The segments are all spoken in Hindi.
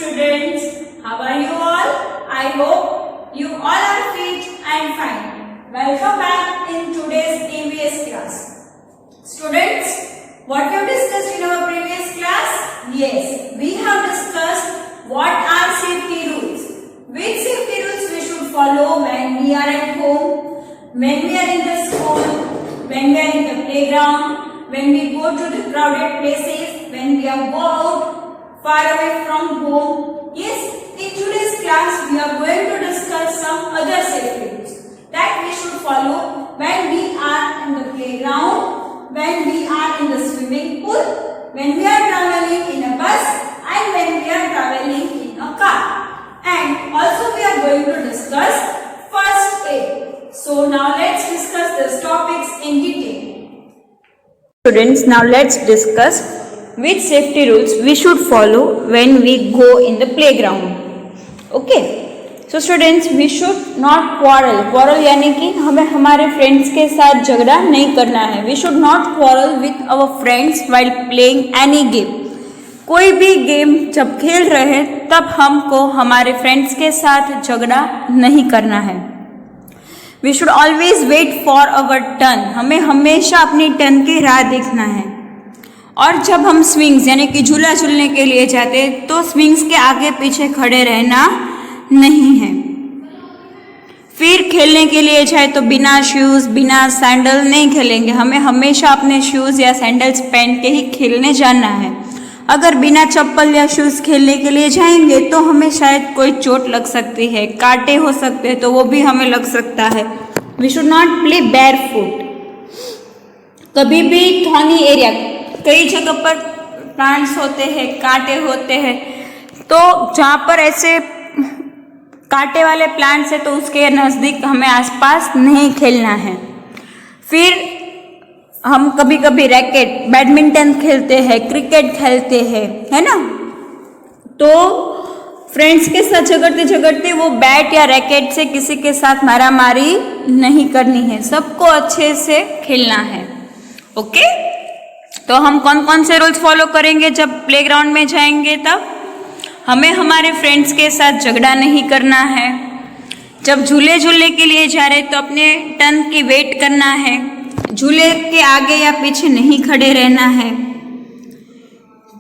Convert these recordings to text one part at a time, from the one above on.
students. How are you all? I hope you all are fit and fine. Welcome back in today's EVS class. Students, what we have discussed in our previous class? Yes, we have discussed what are safety rules. Which safety rules we should follow when we are at home, when we are in the school, when we are in the playground, when we go to the crowded places, when we are go out far away from home. Yes, in today's class we are going to discuss some other safety rules that we should follow when we are in the playground, when we are in the swimming pool, when we are traveling in a bus, and when we are traveling in a car. And also we are going to discuss first aid. So now let's discuss these topics in detail. Students, now let's discuss which safety rules we should follow when we go in the playground. Okay. So students, we should not quarrel. Quarrel यानी कि हमें हमारे फ्रेंड्स के साथ झगड़ा नहीं करना है. We should not quarrel with our friends while playing any game. कोई भी गेम जब खेल रहे हैं तब हमको हमारे फ्रेंड्स के साथ झगड़ा नहीं करना है. We should always wait for our turn. हमें हमेशा अपनी टर्न की राह देखना है. और जब हम स्विंग्स यानी कि झूला झूलने के लिए जाते तो स्विंग्स के आगे पीछे खड़े रहना नहीं है. फिर खेलने के लिए जाए तो बिना शूज बिना सैंडल नहीं खेलेंगे. हमें हमेशा अपने शूज या सैंडल्स पहन के ही खेलने जाना है. अगर बिना चप्पल या शूज खेलने के लिए जाएंगे तो हमें शायद कोई चोट लग सकती है, कांटे हो सकते हैं, तो वो भी हमें लग सकता है. We should not play barefoot. कभी भी थॉर्नी एरिया, कई जगह पर प्लांट्स होते हैं, कांटे होते हैं, तो जहाँ पर ऐसे कांटे वाले प्लांट्स है तो उसके नज़दीक हमें आसपास नहीं खेलना है. फिर हम कभी कभी रैकेट, बैडमिंटन खेलते हैं, क्रिकेट खेलते हैं, है ना, तो फ्रेंड्स के साथ झगड़ते झगड़ते वो बैट या रैकेट से किसी के साथ मारामारी नहीं करनी है. सबको अच्छे से खेलना है. ओके. तो हम कौन कौन से रूल्स फॉलो करेंगे जब प्लेग्राउंड में जाएंगे? तब हमें हमारे फ्रेंड्स के साथ झगड़ा नहीं करना है. जब झूले झूलने के लिए जा रहे तो अपने टर्न की वेट करना है. झूले के आगे या पीछे नहीं खड़े रहना है.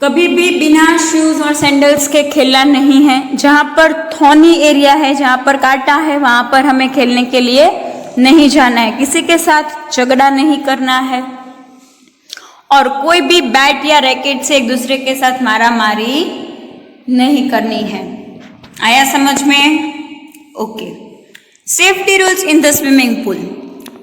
कभी भी बिना शूज और सैंडल्स के खेलना नहीं है. जहाँ पर थॉर्नी एरिया है, जहाँ पर कांटा है, वहाँ पर हमें खेलने के लिए नहीं जाना है. किसी के साथ झगड़ा नहीं करना है और कोई भी बैट या रैकेट से एक दूसरे के साथ मारामारी नहीं करनी है. आया समझ में? Okay. Safety rules in the swimming pool.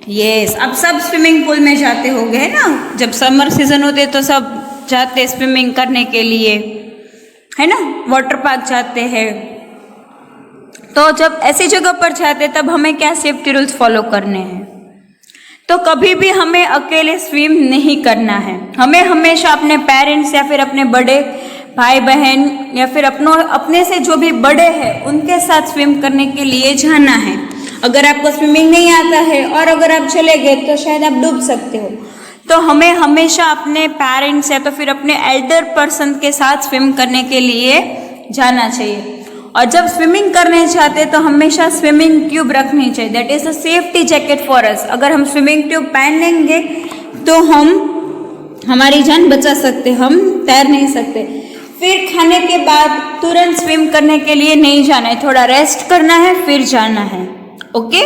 Yes, अब सब स्विमिंग पूल में जाते होंगे, है ना. जब समर सीजन होते तो सब जाते स्विमिंग करने के लिए, है ना, वाटर पार्क जाते हैं. तो जब ऐसी जगह पर जाते तब हमें क्या सेफ्टी रूल्स फॉलो करने हैं? तो कभी भी हमें अकेले स्विम नहीं करना है. हमें हमेशा अपने पेरेंट्स या फिर अपने बड़े भाई बहन या फिर अपने से जो भी बड़े हैं उनके साथ स्विम करने के लिए जाना है. अगर आपको स्विमिंग नहीं आता है और अगर आप चले गए तो शायद आप डूब सकते हो. तो हमें हमेशा अपने पेरेंट्स या तो फिर अपने एल्डर पर्सन के साथ स्विम करने के लिए जाना चाहिए. और जब स्विमिंग करने जाते तो हमेशा स्विमिंग ट्यूब रखनी चाहिए. That is a safety jacket for us. अगर हम स्विमिंग ट्यूब पहन लेंगे तो हम हमारी जान बचा सकते, हम तैर नहीं सकते. फिर खाने के बाद तुरंत स्विम करने के लिए नहीं जाना है. थोड़ा रेस्ट करना है फिर जाना है. ओके.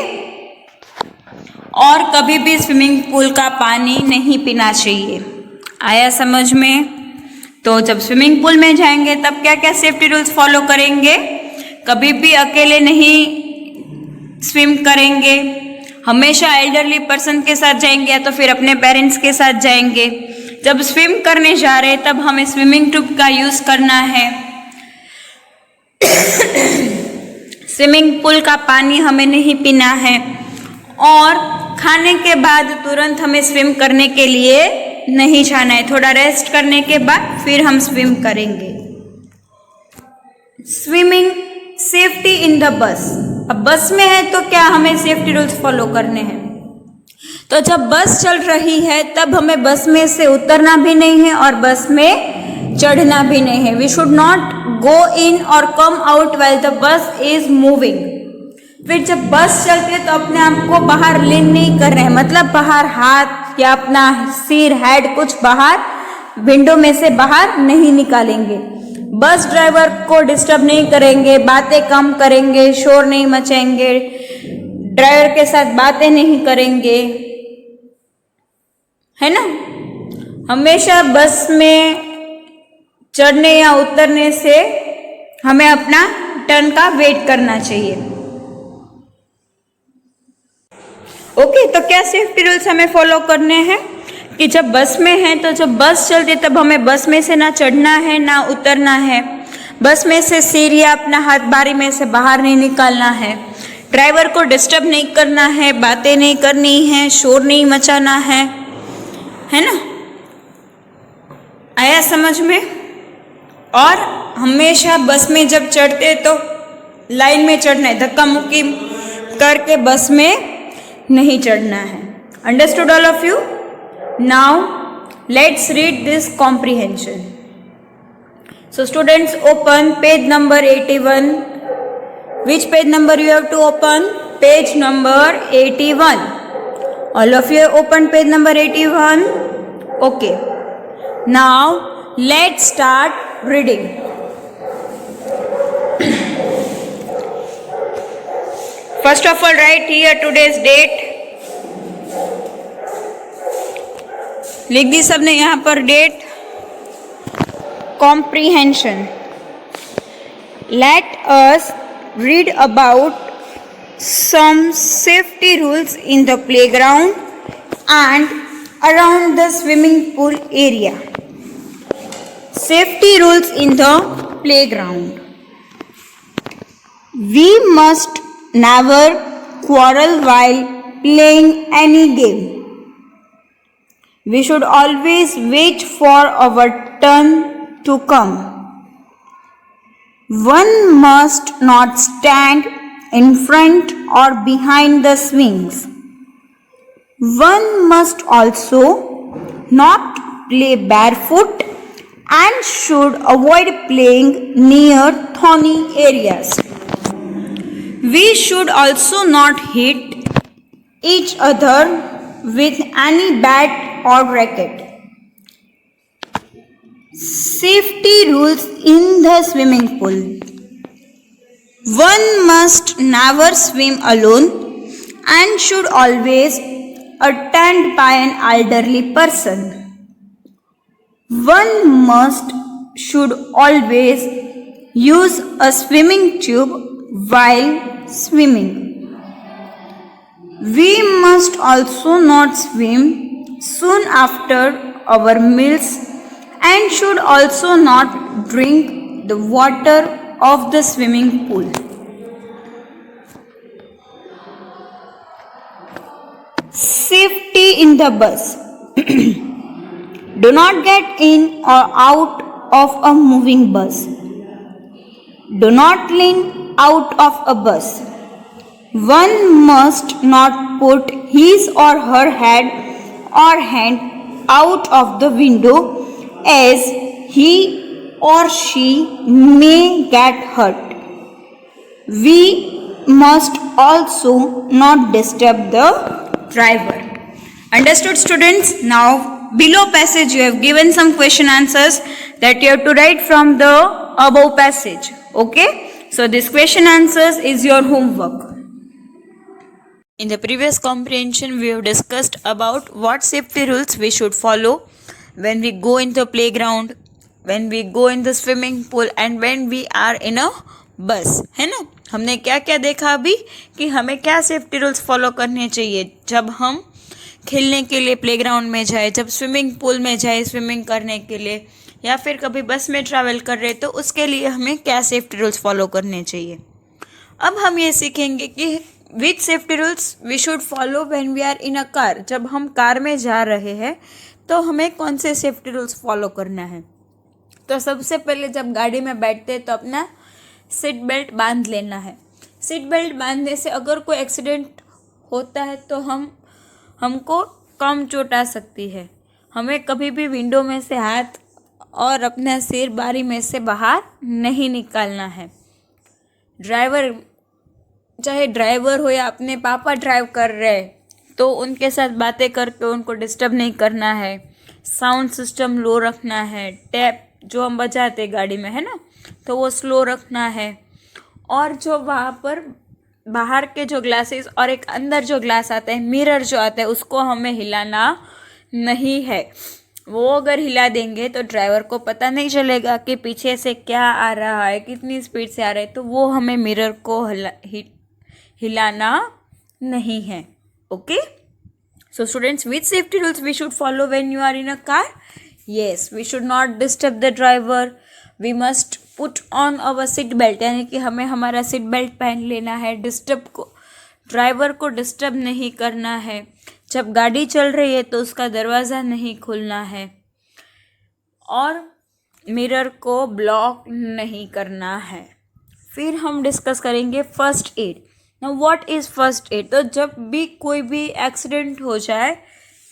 और कभी भी स्विमिंग पूल का पानी नहीं पीना चाहिए. आया समझ में? तो जब स्विमिंग पूल में जाएंगे तब क्या क्या सेफ्टी रूल्स फॉलो करेंगे? कभी भी अकेले नहीं स्विम करेंगे. हमेशा एल्डरली पर्सन के साथ जाएंगे या तो फिर अपने पेरेंट्स के साथ जाएंगे. जब स्विम करने जा रहे हैं तब हमें स्विमिंग ट्यूब का यूज करना है. स्विमिंग पूल का पानी हमें नहीं पीना है. और खाने के बाद तुरंत हमें स्विम करने के लिए नहीं जाना है. थोड़ा रेस्ट करने के बाद फिर हम स्विम करेंगे. Swimming safety in the bus. अब बस में है तो क्या हमें सेफ्टी रूल्स फॉलो करने हैं? तो जब बस चल रही है तब हमें बस में से उतरना भी नहीं है और बस में चढ़ना भी नहीं है। वी शुड नॉट गो इन और come out while the bus is moving. फिर जब बस चलती है तो अपने आप को बाहर लीन नहीं कर रहे हैं, मतलब बाहर हाथ या अपना सिर हेड कुछ बाहर विंडो में से बाहर नहीं निकालेंगे। बस ड्राइवर को डिस्टर्ब नहीं करेंगे, बातें कम करेंगे, शोर नहीं मचाएंगे, ड्राइवर के साथ बातें नहीं करेंगे, है ना। हमेशा बस में चढ़ने या उतरने से हमें अपना टर्न का वेट करना चाहिए। ओके, तो क्या सेफ्टी रूल्स हमें फॉलो करने हैं कि जब बस में है तो जब बस चलती है तब हमें बस में से ना चढ़ना है ना उतरना है। बस में से सिर या अपना हाथ बारी में से बाहर नहीं निकालना है, ड्राइवर को डिस्टर्ब नहीं करना है, बातें नहीं करनी है, शोर नहीं मचाना है ना। आया समझ में। और हमेशा बस में जब चढ़ते तो लाइन में चढ़ना है, धक्का मुक्की करके बस में नहीं चढ़ना है। Understood all of you? Now let's read this comprehension. So students, open page number 81. Which page number you have to open? Page number 81. All of you have opened page number 81. Okay. Now let's start reading. First of all, write here today's date. लिख दी सबने यहाँ पर date. Comprehension. Let us read about some safety rules in the playground and around the swimming pool area. Safety rules in the playground. We must never quarrel while playing any game. We should always wait for our turn to come. One must not stand in front or behind the swings. One must also not play barefoot and should avoid playing near thorny areas. We should also not hit each other with any bat or racket. Safety rules in the swimming pool. One must never swim alone and should always attend by an elderly person. One should always use a swimming tube while swimming. We must also not swim soon after our meals and should also not drink the water of the swimming pool. Safety in the bus. Do not get in or out of a moving bus. Do not lean out of a bus. One must not put his or her head or hand out of the window, as he or she may get hurt. We must also not disturb the driver. Understood, students? Now below passage you have given some question answers that you have to write from the above passage. Okay, so this question answers is your homework. In the previous comprehension, we have discussed about what safety rules we should follow when we go in the playground, when we go in the swimming pool and when we are in a bus, है ना। हमने क्या क्या देखा अभी कि हमें क्या सेफ्टी रूल्स फॉलो करने चाहिए जब हम खेलने के लिए प्लेग्राउंड में जाए, जब स्विमिंग पूल में जाए स्विमिंग करने के लिए, या फिर कभी बस में ट्रैवल कर रहे तो उसके लिए हमें क्या सेफ्टी रूल्स फॉलो करने चाहिए। अब हम ये सीखेंगे कि which safety rules we should follow when we are in a car. जब हम कार में जा रहे हैं तो हमें कौन से सेफ्टी रूल्स फॉलो करना है। तो सबसे पहले जब गाड़ी में बैठते हैं तो अपना सीट बेल्ट बांध लेना है। सीट बेल्ट बांधने से अगर कोई एक्सीडेंट होता है तो हमको कम चोट आ सकती है। हमें कभी भी विंडो में से हाथ और अपना सिर बारी में से बाहर नहीं निकालना है। ड्राइवर, चाहे ड्राइवर हो या अपने पापा ड्राइव कर रहे तो उनके साथ बातें करके उनको डिस्टर्ब नहीं करना है। साउंड सिस्टम लो रखना है। टैप जो हम बजाते गाड़ी में है ना, तो वो स्लो रखना है। और जो वहाँ पर बाहर के जो ग्लासेस और एक अंदर जो ग्लास आता है, मिरर जो आता है, उसको हमें हिलाना नहीं है। वो अगर हिला देंगे तो ड्राइवर को पता नहीं चलेगा कि पीछे से क्या आ रहा है, कितनी स्पीड से आ रहा है। तो वो हमें मिरर को हिलाना नहीं है। Okay, so students, which safety rules we should follow when you are in a car? Yes, we should not disturb the driver. We must put on our seat belt, यानी कि हमें हमारा सीट बेल्ट पहन लेना है। ड्राइवर को डिस्टर्ब नहीं करना है। जब गाड़ी चल रही है तो उसका दरवाज़ा नहीं खोलना है और मिरर को ब्लॉक नहीं करना है। फिर हम डिस्कस करेंगे first aid. Now what is first aid? तो जब भी कोई भी एक्सीडेंट हो जाए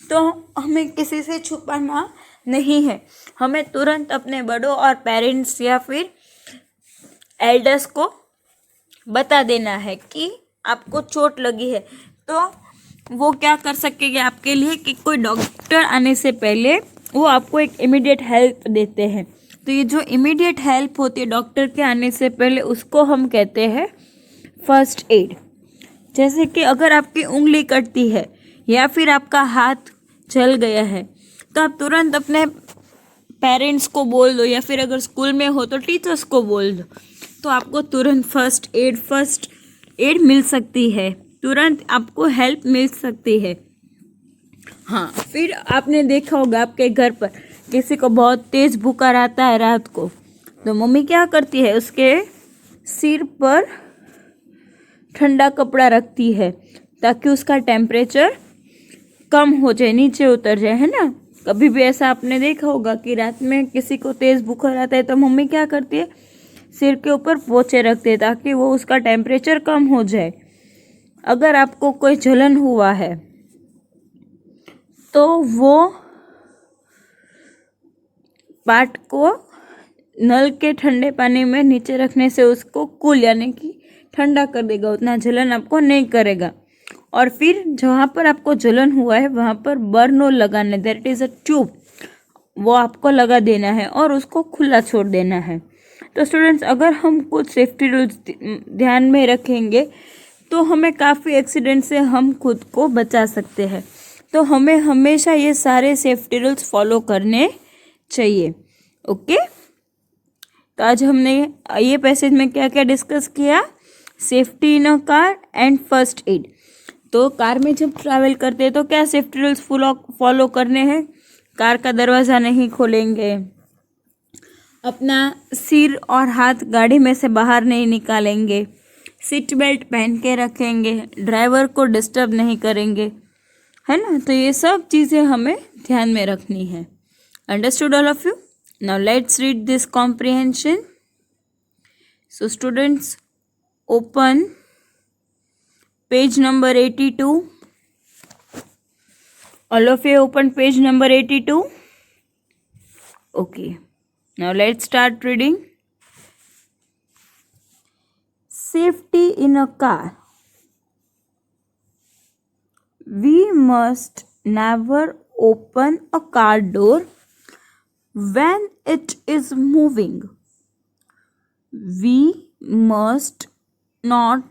तो हमें किसी से छुपाना नहीं है। हमें तुरंत अपने बड़ों और पेरेंट्स या फिर एल्डर्स को बता देना है कि आपको चोट लगी है। तो वो क्या कर सकेंगे आपके लिए कि कोई डॉक्टर आने से पहले वो आपको एक इमीडिएट हेल्प देते हैं। तो ये जो इमीडिएट हेल्प होती है डॉक्टर के आने से पहले, उसको हम कहते हैं फर्स्ट एड। जैसे कि अगर आपकी उंगली कटती है या फिर आपका हाथ जल गया है तो आप तुरंत अपने पेरेंट्स को बोल दो, या फिर अगर स्कूल में हो तो टीचर्स को बोल दो, तो आपको तुरंत फर्स्ट एड मिल सकती है, तुरंत आपको हेल्प मिल सकती है। हाँ, फिर आपने देखा होगा आपके घर पर किसी को बहुत तेज़ बुखार आता है रात को, तो मम्मी क्या करती है, उसके सिर पर ठंडा कपड़ा रखती है ताकि उसका टेम्परेचर कम हो जाए, नीचे उतर जाए, है ना। कभी भी ऐसा आपने देखा होगा कि रात में किसी को तेज़ बुखार आता है तो मम्मी क्या करती है, सिर के ऊपर पोछे रखते हैं ताकि वो उसका टेम्परेचर कम हो जाए। अगर आपको कोई जलन हुआ है तो वो पार्ट को नल के ठंडे पानी में नीचे रखने से उसको कूल यानी कि ठंडा कर देगा, उतना जलन आपको नहीं करेगा। और फिर जहाँ पर आपको जलन हुआ है वहाँ पर बर्नोल लगाना, दैट इज़ अ ट्यूब, वो आपको लगा देना है और उसको खुला छोड़ देना है। तो स्टूडेंट्स, अगर हम कुछ सेफ्टी रूल्स ध्यान में रखेंगे तो हमें काफ़ी एक्सीडेंट से हम खुद को बचा सकते हैं। तो हमें हमेशा ये सारे सेफ्टी रूल्स फॉलो करने चाहिए। ओके, तो आज हमने ये पैसेज में क्या क्या डिस्कस किया, safety in a car and first aid. तो कार में जब ट्रैवल करते हैं तो क्या सेफ्टी रूल्स फॉलो करने हैं? कार का दरवाज़ा नहीं खोलेंगे, अपना सिर और हाथ गाड़ी में से बाहर नहीं निकालेंगे, सीट बेल्ट पहन के रखेंगे, ड्राइवर को डिस्टर्ब नहीं करेंगे, है ना। तो ये सब चीज़ें हमें ध्यान में रखनी है। Understood all of you? Now let's read this comprehension. So students, open page number 82. All of you open page number 82. Okay, now let's start reading. Safety in a car. We must never open a car door when it is moving. We must not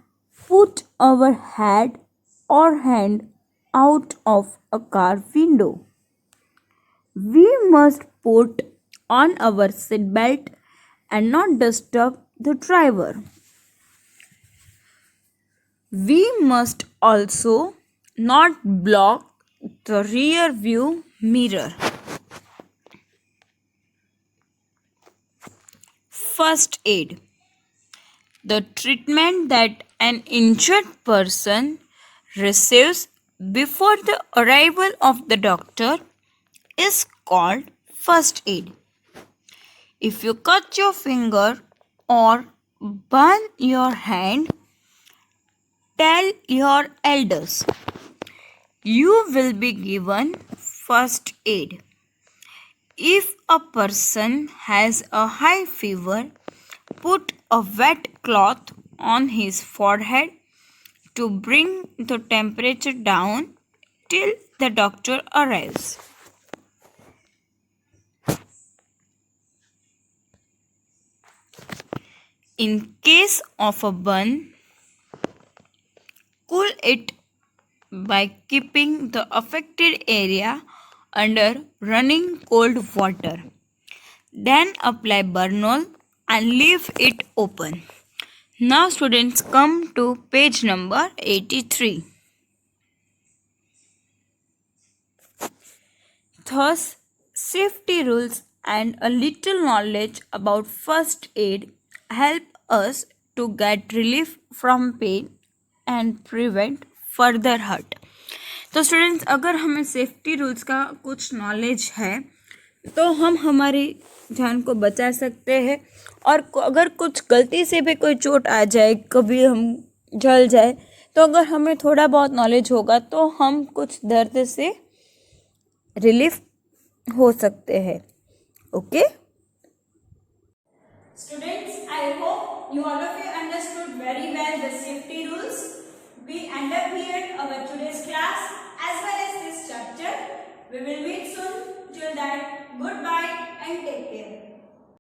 put our head or hand out of a car window. We must put on our seat belt and not disturb the driver. We must also not block the rear view mirror. First aid. The treatment that an injured person receives before the arrival of the doctor is called first aid. If you cut your finger or burn your hand, tell your elders. You will be given first aid. If a person has a high fever, put a wet cloth on his forehead to bring the temperature down till the doctor arrives. In case of a burn, cool it by keeping the affected area under running cold water. Then apply Bernol and leave it open. Now students, come to page number 83. Thus, safety rules and a little knowledge about first aid help us to get relief from pain and prevent further hurt. तो स्टूडेंट्स, अगर हमें सेफ्टी रूल्स का कुछ नॉलेज है तो हम हमारी जान को बचा सकते हैं, और अगर कुछ गलती से भी कोई चोट आ जाए, कभी हम जल जाए, तो अगर हमें थोड़ा बहुत नॉलेज होगा तो हम कुछ दर्द से रिलीफ हो सकते हैं. Okay Students, I hope you all of you understood very well the safety rules. We end up here our today's class as well as this chapter. We will meet soon. Till then, goodbye and take care.